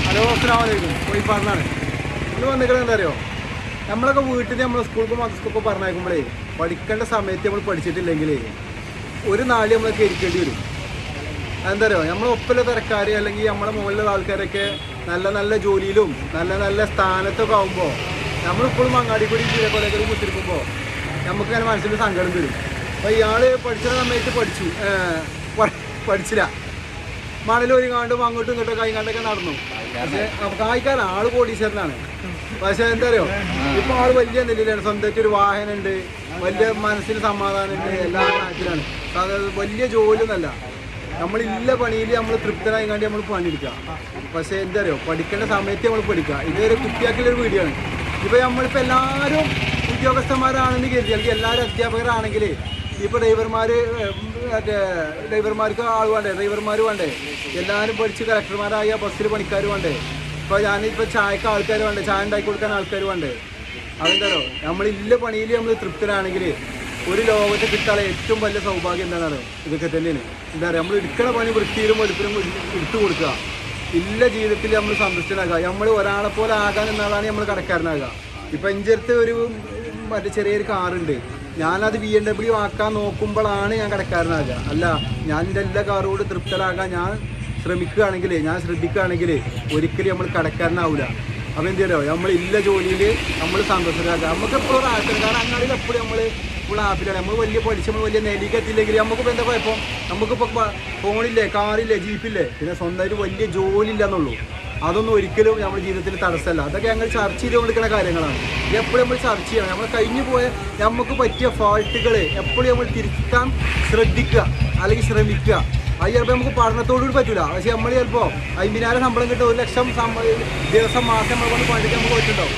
Hello അസ്സലാമു അലൈക്കും. പോയി പറഞ്ഞാണ് ഇന്ന് വന്നിരിക്കുന്നത് എന്താ അറിയോ, നമ്മളൊക്കെ വീട്ടിൽ നമ്മൾ സ്കൂൾക്കും മദ്രസക്കൊക്കെ പറഞ്ഞേക്കുമ്പോഴേ പഠിക്കേണ്ട സമയത്ത് നമ്മൾ പഠിച്ചിട്ടില്ലെങ്കിൽ ഒരു നാളെ നമ്മളൊക്കെ ഇരിക്കേണ്ടി വരും. അതെന്താ അറിയോ, നമ്മളെ ഒപ്പമുള്ള തിരക്കാർ അല്ലെങ്കിൽ നമ്മളെ മുകളിലുള്ള ആൾക്കാരൊക്കെ നല്ല നല്ല ജോലിയിലും നല്ല നല്ല സ്ഥാനത്തൊക്കെ ആകുമ്പോൾ നമ്മളിപ്പോഴും അങ്ങാടി കൂടി കൊലകൾ കുത്തിരിക്കുമ്പോൾ നമുക്ക് അങ്ങനെ മനസ്സിൽ സങ്കടം വരും. അപ്പോൾ ഇയാൾ പഠിച്ച സമയത്ത് പഠിച്ചില്ല, മണലൊരുങ്ങാണ്ടും അങ്ങോട്ടും ഇങ്ങോട്ടും കൈകാണ്ടൊക്കെ നടന്നു. പക്ഷേ കായ്ക്കാരൻ ആള് കോടീശ്വരനാണ്. പക്ഷെ എന്താ അറിയോ, ഇപ്പൊ ആള് വലിയ നിലയിലാണ്, സ്വന്തമായിട്ട് ഒരു വാഹനം ഉണ്ട്, വലിയ മനസ്സിന് സമാധാനം ഉണ്ട്, എല്ലാ കാര്യത്തിലാണ്. വലിയ ജോലി ഒന്നല്ല, നമ്മളില്ല പണിയിൽ നമ്മൾ തൃപ്തനായി കണ്ടി നമ്മൾ പണിയെടുക്കുക. പക്ഷെ എന്താ അറിയോ, പഠിക്കേണ്ട സമയത്ത് നമ്മൾ പഠിക്കുക. ഇതൊരു കുട്ടിയാക്കിയുള്ളൊരു വീഡിയോ ആണ്. ഇപ്പൊ നമ്മളിപ്പോൾ എല്ലാവരും ഉദ്യോഗസ്ഥന്മാരാണെന്ന് കരുതി, അല്ലെങ്കിൽ എല്ലാവരും അധ്യാപകരാണെങ്കിൽ ഇപ്പോൾ ഡ്രൈവർമാർക്ക് ആൾ വേണ്ടേ, ഡ്രൈവർമാർ വേണ്ടേ, എല്ലാവരും പഠിച്ച് കളക്ടർമാരായ ബസ്സിൽ പണിക്കാർ വേണ്ടേ, ഇപ്പോൾ ഞാനിപ്പോൾ ചായക്ക് ആൾക്കാർ വേണ്ടേ, ചായ ഉണ്ടാക്കി കൊടുക്കാൻ ആൾക്കാർ വേണ്ടേ. അതെന്താണോ, നമ്മളില്ല പണിയിൽ നമ്മൾ തൃപ്തരാണെങ്കിൽ ഒരു ലോകത്ത് കിട്ടാനുള്ള ഏറ്റവും വലിയ സൗഭാഗ്യം എന്താണെന്നോ ഇതൊക്കെ തന്നെയാണ്. എന്താ പറയുക, നമ്മൾ എടുക്കണ പണി വൃത്തിയിലും വെളുപ്പിലും എടുത്തു കൊടുക്കുക, ഇല്ല ജീവിതത്തിൽ നമ്മൾ സന്തുഷ്ടനാകുക. നമ്മൾ ഒരാളെ പോലെ ആകാൻ എന്നാലാണ് നമ്മൾ കടക്കാരനാകുക. ഇപ്പം എൻ്റെ അടുത്ത് ഒരു ചെറിയൊരു കാറുണ്ട്, ഞാനത് BMW ആക്കാൻ നോക്കുമ്പോഴാണ് ഞാൻ കടക്കാരനാകുക. അല്ല, ഞാൻ എൻ്റെ എല്ലാ കാറോട് തൃപ്തരാകാൻ ഞാൻ ശ്രമിക്കുകയാണെങ്കിൽ, ഞാൻ ശ്രദ്ധിക്കുകയാണെങ്കിൽ ഒരിക്കലും നമ്മൾ കടക്കാരനാവില്ല. അപ്പോൾ എന്ത് ചെയ്യുമോ, നമ്മളില്ല ജോലിയിൽ നമ്മൾ സന്തോഷരാക്കുക. നമുക്ക് എപ്പോഴും ഒരു ആശയം, കാരണം അങ്ങാടിയിൽ എപ്പോഴും നമ്മൾ ഇപ്പോൾ ഹാപ്പിലാണ്. നമ്മൾ വലിയ പഠിച്ച് നമ്മൾ വലിയ നെല്ലിക്കെത്തില്ലെങ്കിൽ നമുക്കിപ്പോൾ എന്താ കുഴപ്പം, നമുക്കിപ്പോൾ ഫോണില്ലേ, കാറില്ലേ, ജീപ്പില്ലേ, പിന്നെ സ്വന്തമായിട്ട് വലിയ ജോലി ഇല്ല എന്നുള്ളൂ. അതൊന്നും ഒരിക്കലും നമ്മുടെ ജീവിതത്തിൽ തടസ്സമല്ല. അതൊക്കെ ഞങ്ങൾ ചർച്ച ചെയ്തുകൊണ്ടിരിക്കുന്ന കാര്യങ്ങളാണ്. എപ്പോഴും നമ്മൾ ചർച്ച ചെയ്യണം. നമ്മൾ കഴിഞ്ഞു പോയ നമുക്ക് പറ്റിയ ഫാൾട്ടുകൾ എപ്പോഴും നമ്മൾ തിരുത്താൻ ശ്രദ്ധിക്കുക, അല്ലെങ്കിൽ ശ്രമിക്കുക. അത് ചിലപ്പോൾ നമുക്ക് പഠനത്തോടുകൂടി പറ്റില്ല. പക്ഷേ നമ്മൾ ചിലപ്പോൾ 50,000 ശമ്പളം കിട്ടും, 1 ലക്ഷം ദിവസം മാസം നമ്മൾ കൊണ്ട് പണിക്ക് നമുക്ക് പറ്റുന്നുണ്ടാവും.